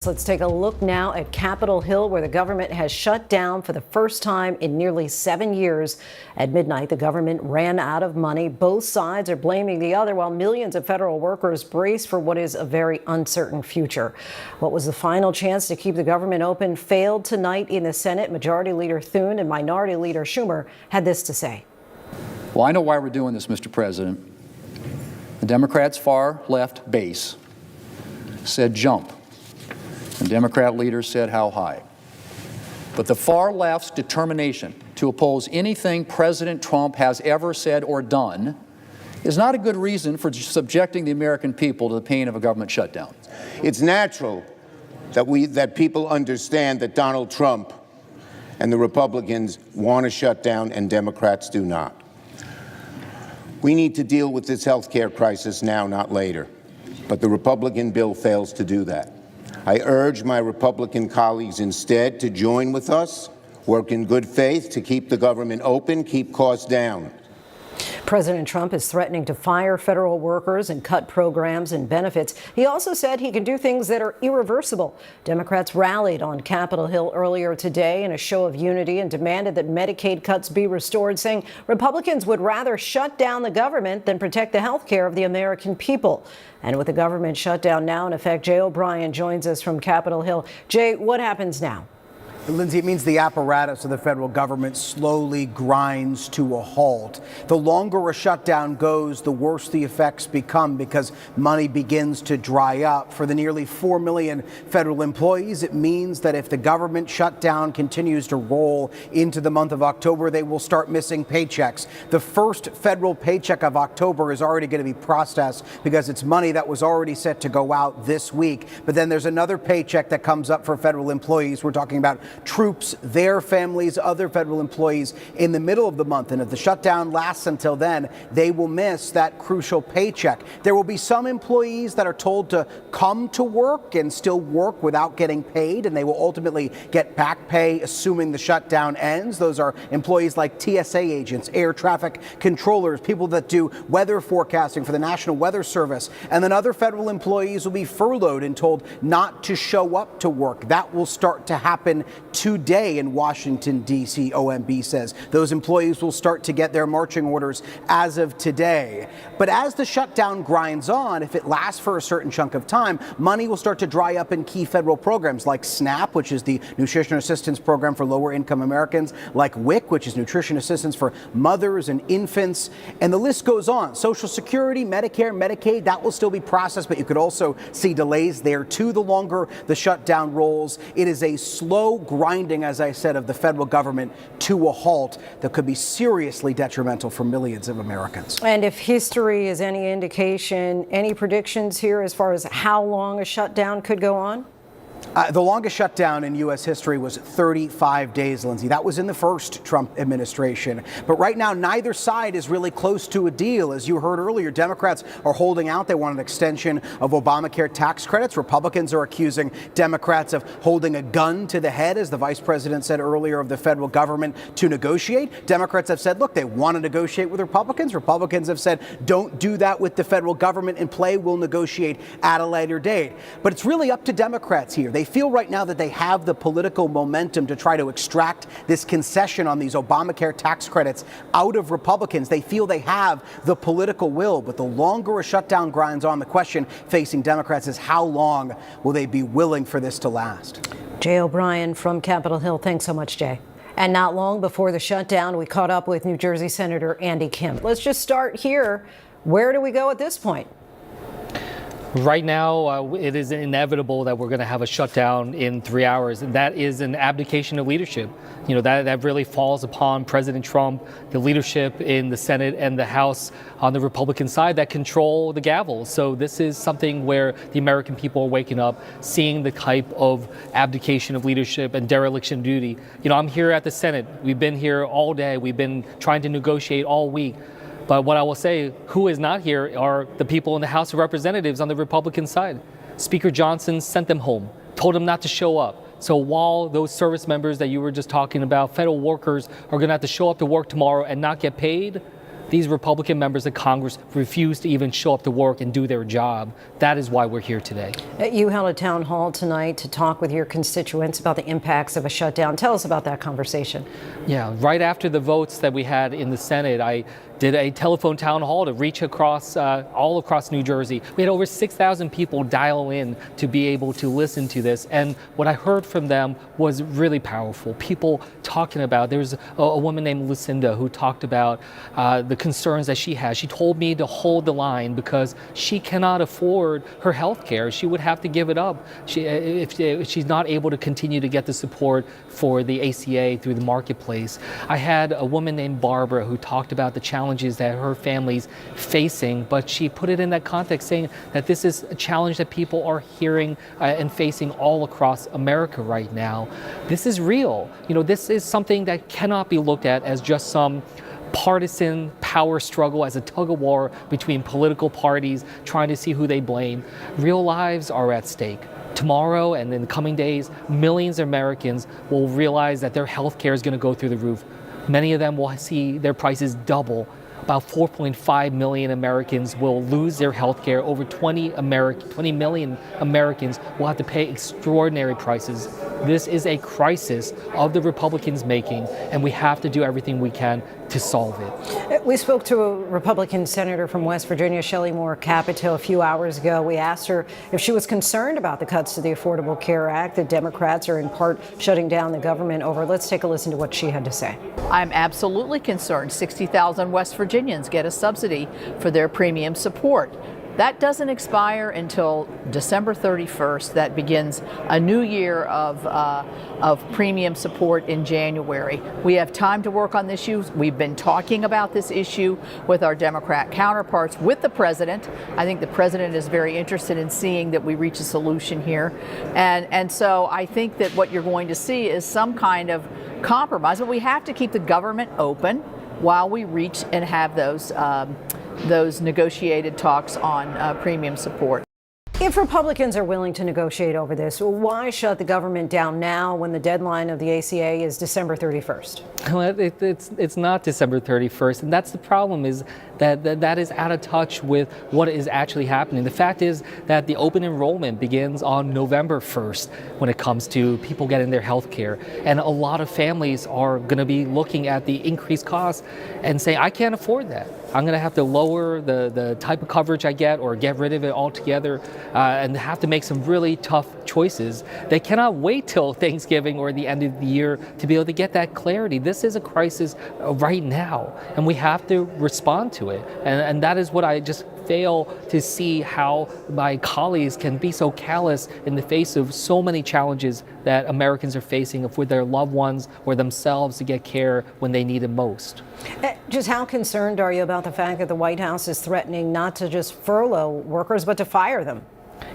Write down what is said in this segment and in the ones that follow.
Let's take a look now at Capitol Hill, where the government has shut down for the first time in nearly 7 years. At midnight, the government ran out of money. Both sides are blaming the other, while millions of federal workers brace for what is a very uncertain future. What was the final chance to keep the government open failed tonight in the Senate. Majority Leader Thune and Minority Leader Schumer had this to say. Well, I know why we're doing this, Mr. President. The Democrats' far left base said jump. And Democrat leaders said how high. But the far left's determination to oppose anything President Trump has ever said or done is not a good reason for subjecting the American people to the pain of a government shutdown. It's natural that people understand that Donald Trump and the Republicans want to shut down and Democrats do not. We need to deal with this health care crisis now, not later. But the Republican bill fails to do that. I urge my Republican colleagues instead to join with us, work in good faith to keep the government open, keep costs down. President Trump is threatening to fire federal workers and cut programs and benefits. He also said he can do things that are irreversible. Democrats rallied on Capitol Hill earlier today in a show of unity and demanded that Medicaid cuts be restored, saying Republicans would rather shut down the government than protect the health care of the American people. And with the government shutdown now in effect, Jay O'Brien joins us from Capitol Hill. Jay, what happens now? Lindsay, it means the apparatus of the federal government slowly grinds to a halt. The longer a shutdown goes, the worse the effects become because money begins to dry up. For the nearly 4 million federal employees, it means that if the government shutdown continues to roll into the month of October, they will start missing paychecks. The first federal paycheck of October is already going to be processed because it's money that was already set to go out this week. But then there's another paycheck that comes up for federal employees. We're talking about troops, their families, other federal employees in the middle of the month. And if the shutdown lasts until then, they will miss that crucial paycheck. There will be some employees that are told to come to work and still work without getting paid, and they will ultimately get back pay assuming the shutdown ends. Those are employees like TSA agents, air traffic controllers, people that do weather forecasting for the National Weather Service. And then other federal employees will be furloughed and told not to show up to work. That will start to happen today in Washington, D.C., OMB says. Those employees will start to get their marching orders as of today. But as the shutdown grinds on, if it lasts for a certain chunk of time, money will start to dry up in key federal programs like SNAP, which is the nutrition assistance program for lower income Americans, like WIC, which is nutrition assistance for mothers and infants. And the list goes on. Social Security, Medicare, Medicaid, that will still be processed, but you could also see delays there too the longer the shutdown rolls. It is a slow grinding, as I said, of the federal government to a halt that could be seriously detrimental for millions of Americans. And if history is any indication, any predictions here as far as how long a shutdown could go on? The longest shutdown in U.S. history was 35 days, Lindsay. That was in the first Trump administration. But right now, neither side is really close to a deal. As you heard earlier, Democrats are holding out. They want an extension of Obamacare tax credits. Republicans are accusing Democrats of holding a gun to the head, as the vice president said earlier, of the federal government to negotiate. Democrats have said, look, they want to negotiate with Republicans. Republicans have said, don't do that with the federal government in play. We'll negotiate at a later date. But it's really up to Democrats here. They feel right now that they have the political momentum to try to extract this concession on these Obamacare tax credits out of Republicans. They feel they have the political will, but the longer a shutdown grinds on, the question facing Democrats is how long will they be willing for this to last? Jay O'Brien from Capitol Hill. Thanks so much, Jay. And not long before the shutdown, we caught up with New Jersey Senator Andy Kim. Let's just start here. Where do we go at this point? Right now, it is inevitable that we're going to have a shutdown in 3 hours, and that is an abdication of leadership. You know, that really falls upon President Trump, the leadership in the Senate and the House on the Republican side that control the gavel. So this is something where the American people are waking up, seeing the type of abdication of leadership and dereliction of duty. You know, I'm here at the Senate. We've been here all day. We've been trying to negotiate all week. But what I will say, who is not here are the people in the House of Representatives on the Republican side. Speaker Johnson sent them home, told them not to show up. So while those service members that you were just talking about, federal workers, are going to have to show up to work tomorrow and not get paid, These Republican members of Congress refuse to even show up to work and do their job. That is why we're here today. You held a town hall tonight to talk with your constituents about the impacts of a shutdown. Tell us about that conversation. Yeah, right after the votes that we had in the Senate, I did a telephone town hall to reach across all across New Jersey. We had over 6,000 people dial in to be able to listen to this, and what I heard from them was really powerful. People talking about, there's a woman named Lucinda who talked about the concerns that she has. She told me to hold the line because she cannot afford her health care. She would have to give it up if she's not able to continue to get the support for the ACA through the marketplace. I had a woman named Barbara who talked about the challenges that her family's facing, but she put it in that context, saying that this is a challenge that people are hearing and facing all across America right now. This is real. You know, this is something that cannot be looked at as just some partisan power struggle, as a tug of war between political parties trying to see who they blame. Real lives are at stake. Tomorrow and in the coming days, millions of Americans will realize that their health care is going to go through the roof. Many of them will see their prices double. About 4.5 million Americans will lose their health care. Over 20 million Americans will have to pay extraordinary prices. This is a crisis of the Republicans' making, and we have to do everything we can to solve it. We spoke to a Republican senator from West Virginia, Shelley Moore Capito, a few hours ago. We asked her if she was concerned about the cuts to the Affordable Care Act that Democrats are in part shutting down the government over. Let's take a listen to what she had to say. I'm absolutely concerned. 60,000 West Virginians get a subsidy for their premium support. That doesn't expire until December 31st. That begins a new year of premium support in January. We have time to work on this issue. We've been talking about this issue with our Democrat counterparts, with the president. I think the president is very interested in seeing that we reach a solution here. And so I think that what you're going to see is some kind of compromise, but we have to keep the government open while we reach and have those negotiated talks on premium support. If Republicans are willing to negotiate over this, why shut the government down now when the deadline of the ACA is December 31st? Well, it's not December 31st, and that's the problem, is that is out of touch with what is actually happening. The fact is that the open enrollment begins on November 1st when it comes to people getting their health care, and a lot of families are going to be looking at the increased costs and saying, I can't afford that. I'm going to have to lower the type of coverage I get or get rid of it altogether, and have to make some really tough choices. They cannot wait till Thanksgiving or the end of the year to be able to get that clarity. This is a crisis right now, and we have to respond to it. And that is what I just fail to see, how my colleagues can be so callous in the face of so many challenges that Americans are facing with their loved ones or themselves to get care when they need it most. Just how concerned are you about the fact that the White House is threatening not to just furlough workers, but to fire them?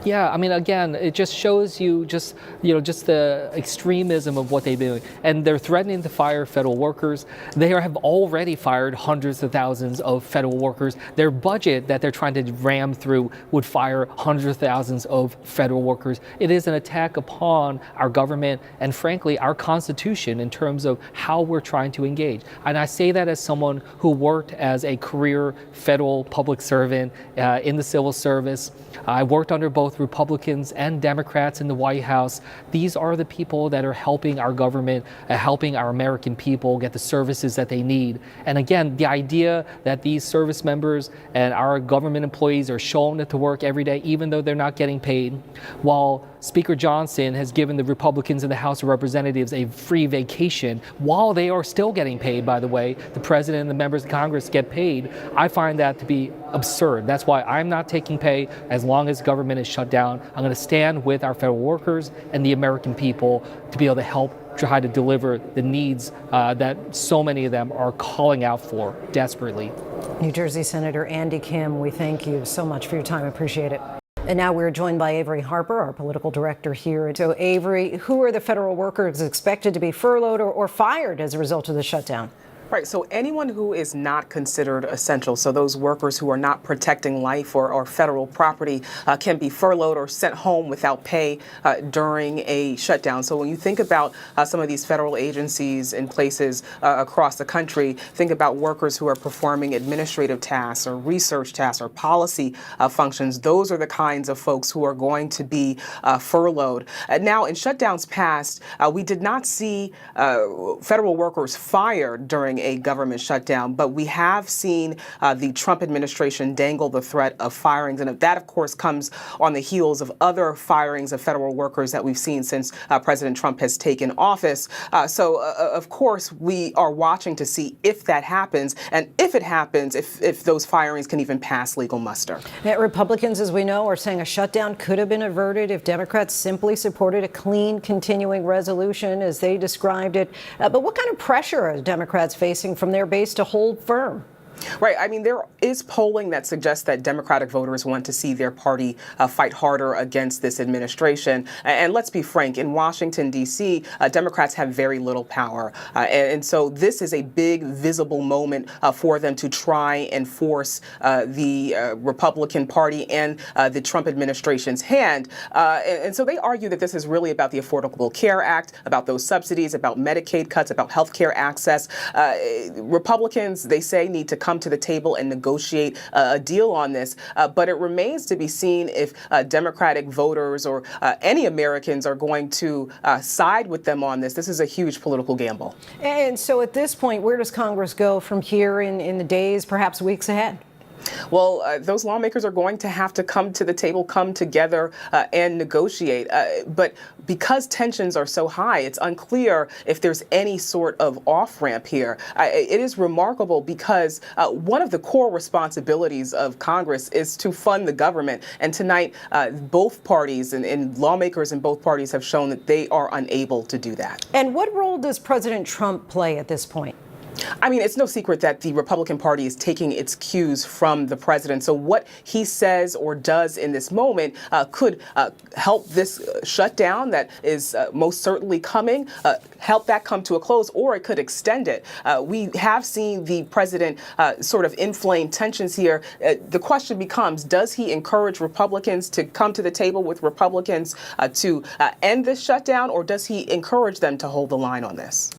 Yeah, I mean, again, it just shows you just the extremism of what they're doing. And they're threatening to fire federal workers. They have already fired hundreds of thousands of federal workers. Their budget that they're trying to ram through would fire hundreds of thousands of federal workers. It is an attack upon our government and, frankly, our Constitution in terms of how we're trying to engage. And I say that as someone who worked as a career federal public servant in the civil service. I worked under both Republicans and Democrats in the White House. These are the people that are helping our government, helping our American people get the services that they need. And again, the idea that these service members and our government employees are showing up to work every day, even though they're not getting paid, while Speaker Johnson has given the Republicans in the House of Representatives a free vacation while they are still getting paid, by the way. The president and the members of Congress get paid. I find that to be absurd. That's why I'm not taking pay as long as government is shut down. I'm going to stand with our federal workers and the American people to be able to help try to deliver the needs that so many of them are calling out for desperately. New Jersey Senator Andy Kim, we thank you so much for your time. I appreciate it. And now we're joined by Avery Harper, our political director here. So, Avery, who are the federal workers expected to be furloughed or fired as a result of the shutdown? Right. So anyone who is not considered essential, so those workers who are not protecting life or federal property, can be furloughed or sent home without pay during a shutdown. So when you think about some of these federal agencies in places across the country, think about workers who are performing administrative tasks or research tasks or policy functions. Those are the kinds of folks who are going to be furloughed. Now, in shutdowns past, we did not see federal workers fired during a government shutdown, but we have seen the Trump administration dangle the threat of firings, and that, of course, comes on the heels of other firings of federal workers that we've seen since President Trump has taken office. So, of course, we are watching to see if that happens, and if it happens, if those firings can even pass legal muster. Republicans, as we know, are saying a shutdown could have been averted if Democrats simply supported a clean, continuing resolution, as they described it. But what kind of pressure are Democrats facing from their base to hold firm? Right. I mean, there is polling that suggests that Democratic voters want to see their party fight harder against this administration. And let's be frank, in Washington, D.C., Democrats have very little power. And so this is a big, visible moment for them to try and force the Republican Party and the Trump administration's hand. And so they argue that this is really about the Affordable Care Act, about those subsidies, about Medicaid cuts, about health care access. Republicans, they say, need to come to the table and negotiate a deal on this. But it remains to be seen if Democratic voters or any Americans are going to side with them on this. This is a huge political gamble. And so at this point, where does Congress go from here in the days, perhaps weeks ahead? Well, those lawmakers are going to have to come to the table, come together and negotiate. But because tensions are so high, it's unclear if there's any sort of off-ramp here. It is remarkable because one of the core responsibilities of Congress is to fund the government. And tonight, both parties and lawmakers in both parties have shown that they are unable to do that. And what role does President Trump play at this point? I mean, it's no secret that the Republican Party is taking its cues from the president. So what he says or does in this moment could help this shutdown that is most certainly coming, help that come to a close, or it could extend it. We have seen the president sort of inflame tensions here. The question becomes, does he encourage Republicans to come to the table with Republicans to end this shutdown, or does he encourage them to hold the line on this?